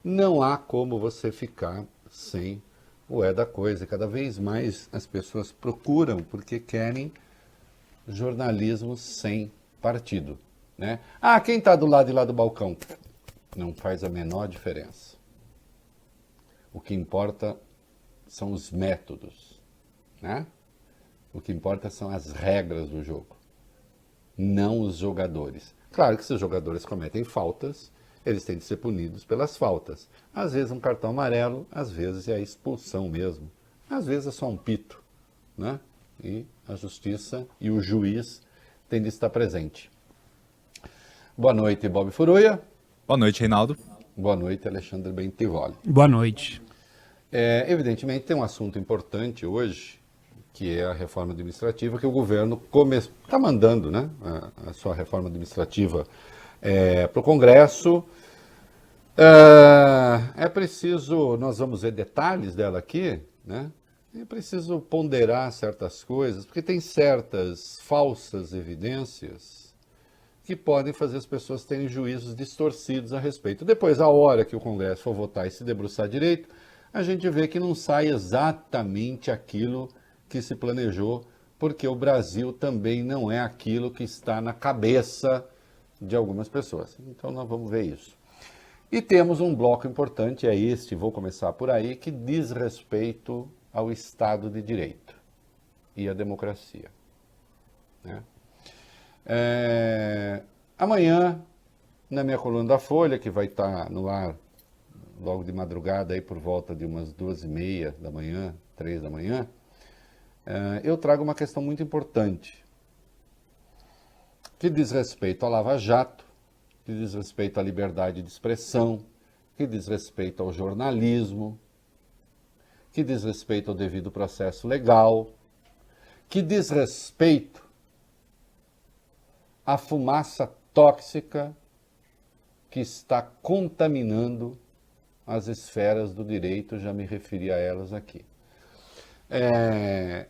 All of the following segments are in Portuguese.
Não há como você ficar sem o é da coisa. Cada vez mais as pessoas procuram porque querem jornalismo sem partido, né? Ah, quem está do lado de lá do balcão? Não faz a menor diferença. O que importa são os métodos, né? O que importa são as regras do jogo, não os jogadores. Claro que se os jogadores cometem faltas, eles têm de ser punidos pelas faltas. Às vezes um cartão amarelo, às vezes é a expulsão mesmo. Às vezes é só um pito, né? E a justiça e o juiz têm de estar presente. Boa noite, Bob Furuia. Boa noite, Reinaldo. Boa noite, Alexandre Bentivoli. Boa noite. Evidentemente tem um assunto importante hoje, que é a reforma administrativa, que o governo está mandando, né, a sua reforma administrativa para o Congresso. É preciso, nós vamos ver detalhes dela aqui, né? É preciso ponderar certas coisas, porque tem certas falsas evidências que podem fazer as pessoas terem juízos distorcidos a respeito. Depois, a hora que o Congresso for votar e se debruçar direito, a gente vê que não sai exatamente aquilo que se planejou, porque o Brasil também não é aquilo que está na cabeça de algumas pessoas. Então nós vamos ver isso. E temos um bloco importante, é este, vou começar por aí, que diz respeito ao Estado de Direito e à democracia, né? Amanhã, na minha coluna da Folha, que vai estar no ar logo de madrugada, aí por volta de umas 2h30 da manhã, 3 da manhã, eu trago uma questão muito importante, que diz respeito à Lava Jato, que diz respeito à liberdade de expressão, que diz respeito ao jornalismo, que diz respeito ao devido processo legal, que diz respeito à fumaça tóxica que está contaminando as esferas do direito, já me referi a elas aqui.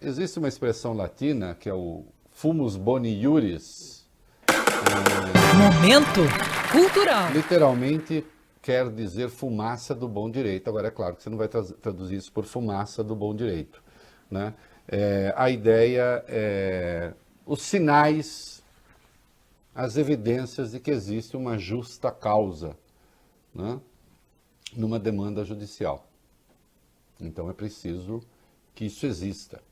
Existe uma expressão latina que é o fumus boni iuris. Momento cultural. Literalmente quer dizer fumaça do bom direito. Agora, é claro que você não vai traduzir isso por fumaça do bom direito, né? A ideia é os sinais, as evidências de que existe uma justa causa, né, numa demanda judicial. Então é preciso que isso exista.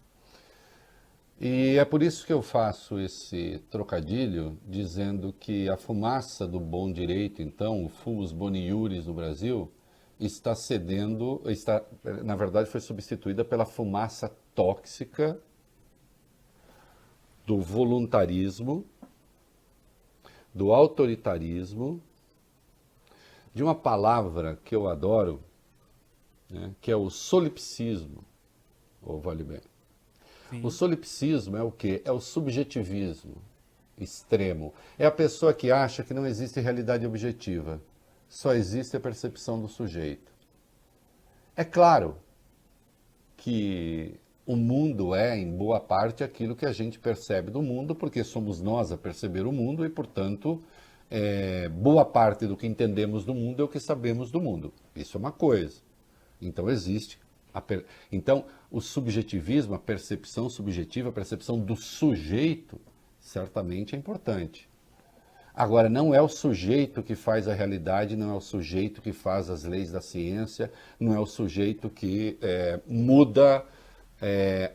E é por isso que eu faço esse trocadilho, dizendo que a fumaça do bom direito, então, o fumus boni iuris no Brasil, está cedendo, na verdade foi substituída pela fumaça tóxica do voluntarismo, do autoritarismo, de uma palavra que eu adoro, né, que é o solipsismo, ou vale bem. Sim. O solipsismo é o quê? É o subjetivismo extremo. É a pessoa que acha que não existe realidade objetiva, só existe a percepção do sujeito. É claro que o mundo é, em boa parte, aquilo que a gente percebe do mundo, porque somos nós a perceber o mundo e, portanto, boa parte do que entendemos do mundo é o que sabemos do mundo. Isso é uma coisa. Então existe. Então, o subjetivismo, a percepção subjetiva, a percepção do sujeito, certamente é importante. Agora, não é o sujeito que faz a realidade, não é o sujeito que faz as leis da ciência, não é o sujeito que muda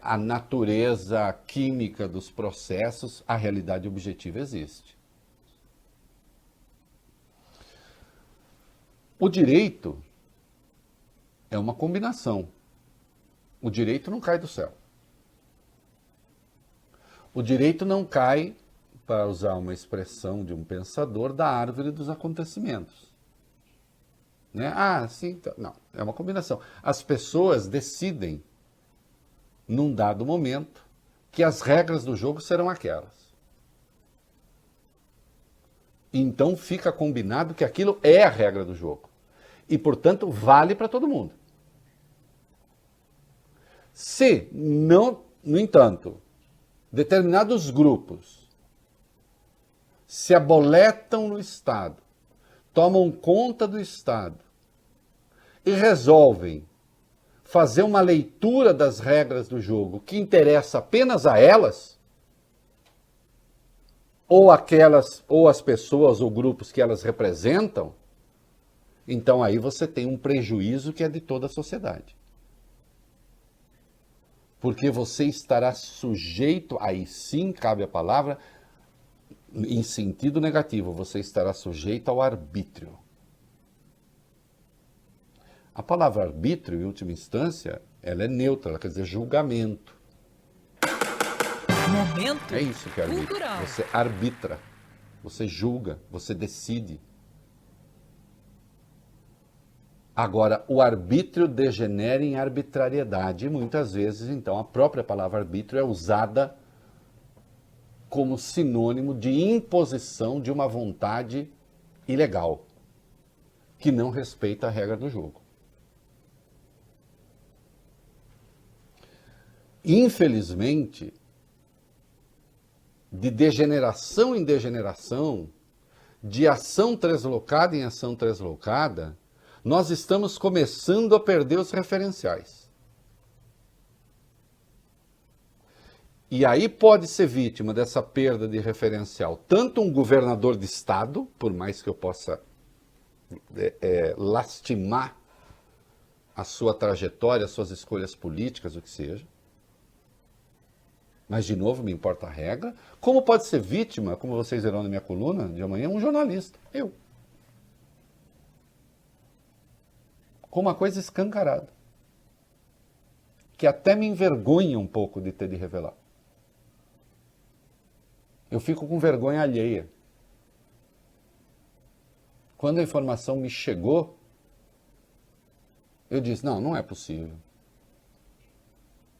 a natureza química dos processos. A realidade objetiva existe. O direito é uma combinação. O direito não cai do céu. O direito não cai, para usar uma expressão de um pensador, da árvore dos acontecimentos. Né? Ah, sim, não. É uma combinação. As pessoas decidem, num dado momento, que as regras do jogo serão aquelas. Então fica combinado que aquilo é a regra do jogo. E, portanto, vale para todo mundo. Se, não, no entanto, determinados grupos se aboletam no Estado, tomam conta do Estado e resolvem fazer uma leitura das regras do jogo que interessa apenas a elas, ou aquelas, ou as pessoas ou grupos que elas representam, então aí você tem um prejuízo que é de toda a sociedade. Porque você estará sujeito, aí sim cabe a palavra, em sentido negativo, você estará sujeito ao arbítrio. A palavra arbítrio, em última instância, ela é neutra, ela quer dizer julgamento. Momento É isso que é arbítrio. cultural. Você arbitra, você julga, você decide. Agora, o arbítrio degenera em arbitrariedade e muitas vezes, então, a própria palavra arbítrio é usada como sinônimo de imposição de uma vontade ilegal, que não respeita a regra do jogo. Infelizmente, de degeneração em degeneração, de ação translocada em ação translocada, nós estamos começando a perder os referenciais. E aí pode ser vítima dessa perda de referencial tanto um governador de estado, por mais que eu possa lastimar a sua trajetória, as suas escolhas políticas, o que seja, mas de novo me importa a regra, como pode ser vítima, como vocês verão na minha coluna de amanhã, um jornalista, eu. Com uma coisa escancarada, que até me envergonha um pouco de ter de revelar. Eu fico com vergonha alheia. Quando a informação me chegou, eu disse, não, não é possível.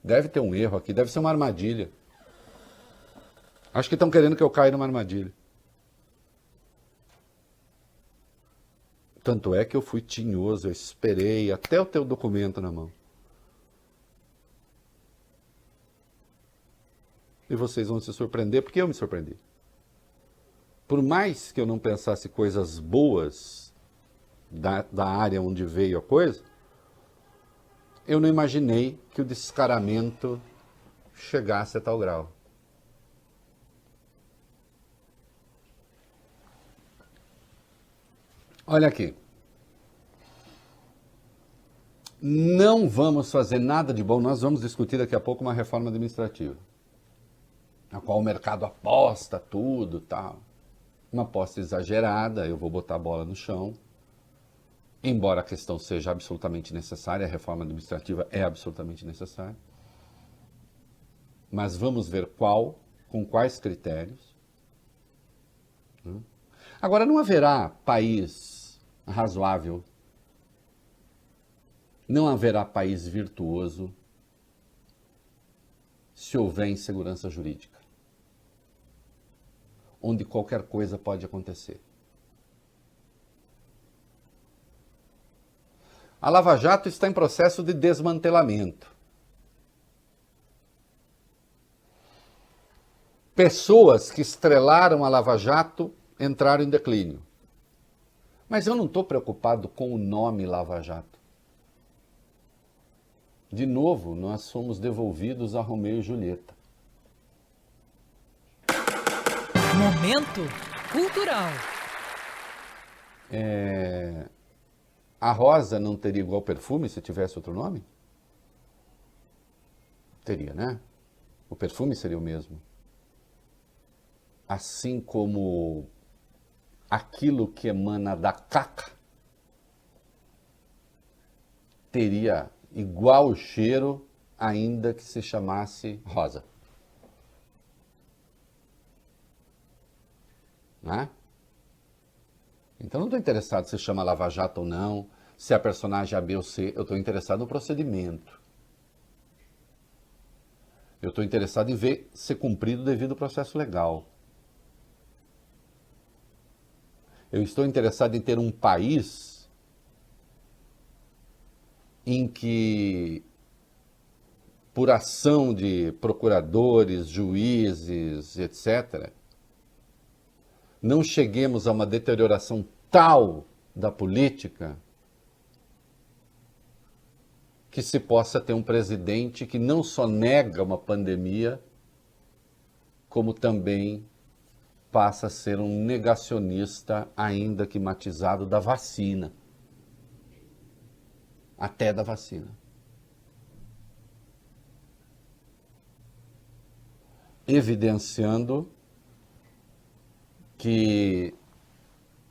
Deve ter um erro aqui, deve ser uma armadilha. Acho que estão querendo que eu caia numa armadilha. Tanto é que eu fui tinhoso, eu esperei até eu ter o documento na mão. E vocês vão se surpreender, porque eu me surpreendi. Por mais que eu não pensasse coisas boas da área onde veio a coisa, eu não imaginei que o descaramento chegasse a tal grau. Olha aqui. Não vamos fazer nada de bom, nós vamos discutir daqui a pouco uma reforma administrativa, na qual o mercado aposta tudo, tal. Uma aposta exagerada, eu vou botar a bola no chão. Embora a questão seja absolutamente necessária, a reforma administrativa é absolutamente necessária. Mas vamos ver com quais critérios. Agora, não haverá país razoável, não haverá país virtuoso se houver insegurança jurídica, onde qualquer coisa pode acontecer. A Lava Jato está em processo de desmantelamento. Pessoas que estrelaram a Lava Jato entraram em declínio. Mas eu não estou preocupado com o nome Lava Jato. De novo, nós fomos devolvidos a Romeu e Julieta. Momento cultural. A rosa não teria igual perfume se tivesse outro nome? Teria, né? O perfume seria o mesmo. Assim como aquilo que emana da caca teria igual cheiro, ainda que se chamasse rosa. Né? Então não estou interessado se chama Lava Jato ou não, se a personagem A, B ou C, eu estou interessado no procedimento. Eu estou interessado em ver ser cumprido o devido processo legal. Eu estou interessado em ter um país em que, por ação de procuradores, juízes, etc., não cheguemos a uma deterioração tal da política que se possa ter um presidente que não só nega uma pandemia, como também passa a ser um negacionista, ainda que matizado, da vacina. Até da vacina. Evidenciando que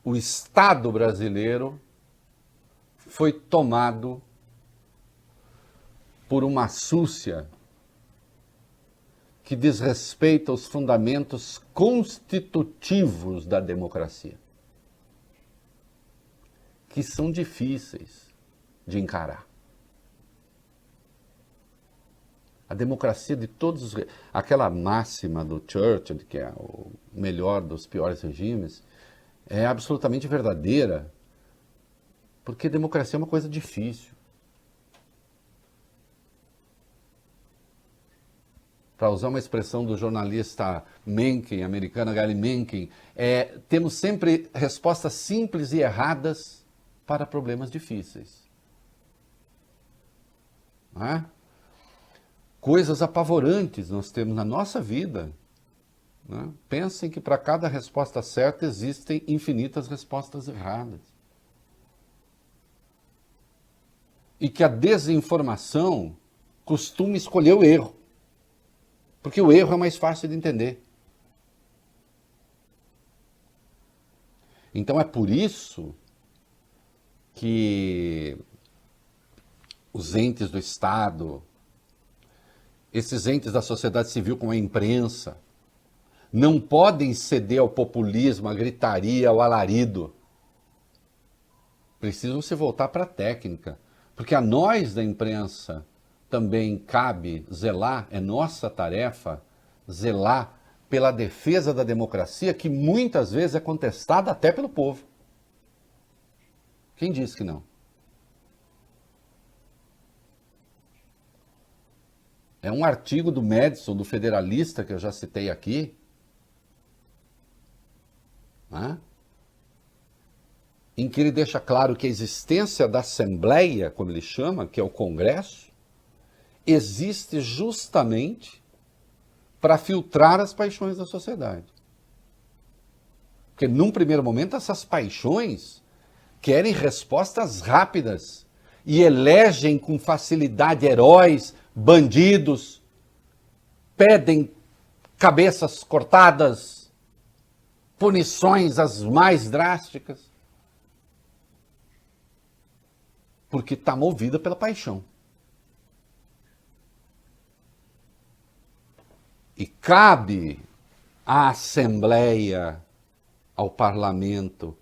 o Estado brasileiro foi tomado por uma súcia que desrespeita os fundamentos constitutivos da democracia, que são difíceis de encarar. A democracia de todos os... Aquela máxima do Churchill, que é o melhor dos piores regimes, é absolutamente verdadeira, porque democracia é uma coisa difícil. Para usar uma expressão do jornalista Mencken, americano Gary Mencken, temos sempre respostas simples e erradas para problemas difíceis. Não é? Coisas apavorantes nós temos na nossa vida. Né? Pensem que para cada resposta certa existem infinitas respostas erradas. E que a desinformação costuma escolher o erro. Porque o erro é mais fácil de entender. Então é por isso que os entes do Estado, esses entes da sociedade civil como a imprensa, não podem ceder ao populismo, à gritaria, ao alarido. Precisam se voltar para a técnica. Porque a nós da imprensa também cabe zelar, é nossa tarefa, zelar pela defesa da democracia, que muitas vezes é contestada até pelo povo. Quem disse que não? É um artigo do Madison, do Federalista, que eu já citei aqui, né? Em que ele deixa claro que a existência da Assembleia, como ele chama, que é o Congresso, existe justamente para filtrar as paixões da sociedade. Porque num primeiro momento essas paixões querem respostas rápidas e elegem com facilidade heróis, bandidos, pedem cabeças cortadas, punições as mais drásticas, porque está movida pela paixão. E cabe à Assembleia, ao Parlamento,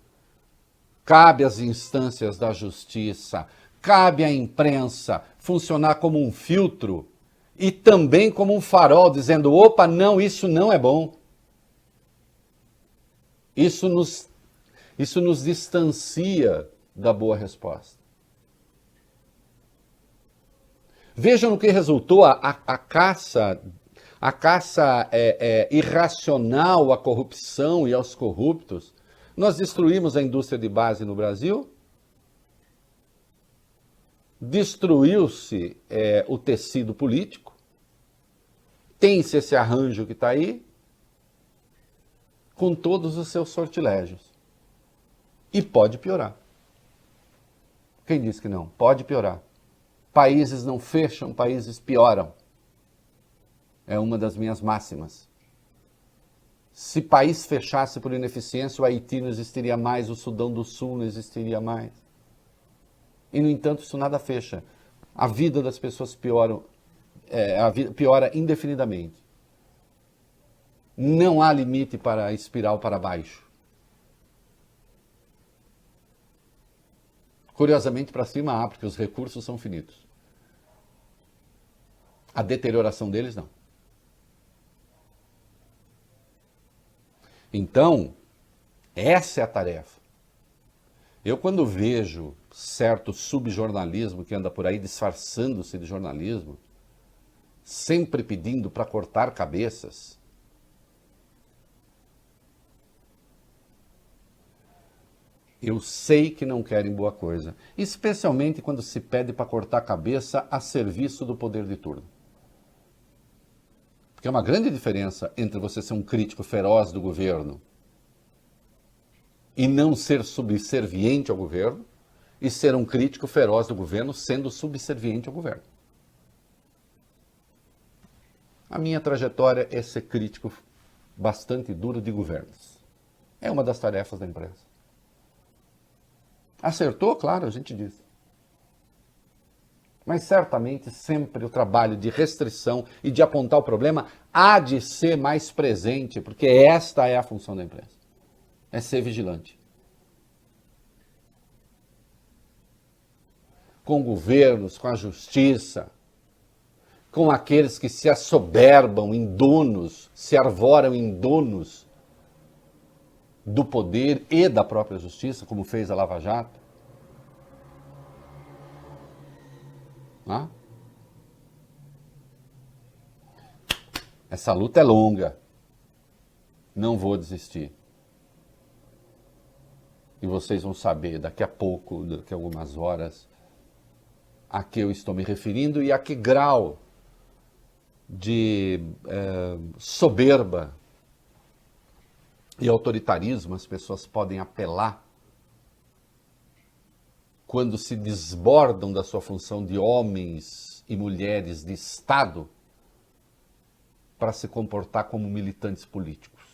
cabe às instâncias da justiça, cabe à imprensa funcionar como um filtro e também como um farol, dizendo, opa, não, isso não é bom. Isso nos distancia da boa resposta. Vejam no que resultou a caça irracional à corrupção e aos corruptos. Nós destruímos a indústria de base no Brasil, destruiu-se o tecido político, tem-se esse arranjo que está aí, com todos os seus sortilégios. E pode piorar. Quem disse que não? Pode piorar. Países não fecham, países pioram. É uma das minhas máximas. Se país fechasse por ineficiência, o Haiti não existiria mais, o Sudão do Sul não existiria mais. E, no entanto, isso nada fecha. A vida das pessoas piora indefinidamente. Não há limite para a espiral para baixo. Curiosamente, para cima há, porque os recursos são finitos. A deterioração deles, não. Então, essa é a tarefa. Eu, quando vejo certo subjornalismo que anda por aí disfarçando-se de jornalismo, sempre pedindo para cortar cabeças, Eu sei que não querem boa coisa, especialmente quando se pede para cortar a cabeça a serviço do poder de turno. Porque é uma grande diferença entre você ser um crítico feroz do governo e não ser subserviente ao governo, e ser um crítico feroz do governo sendo subserviente ao governo. A minha trajetória é ser crítico bastante duro de governos. É uma das tarefas da empresa. Acertou? Claro, a gente diz. Mas certamente sempre o trabalho de restrição e de apontar o problema há de ser mais presente, porque esta é a função da empresa. É ser vigilante. Com governos, com a justiça, com aqueles que se assoberbam em donos, se arvoram em donos do poder e da própria justiça, como fez a Lava Jato. Ah? Essa luta é longa. Não vou desistir. E vocês vão saber daqui a pouco, daqui a algumas horas, a que eu estou me referindo e a que grau de soberba e autoritarismo as pessoas podem apelar quando se desbordam da sua função de homens e mulheres de Estado para se comportar como militantes políticos.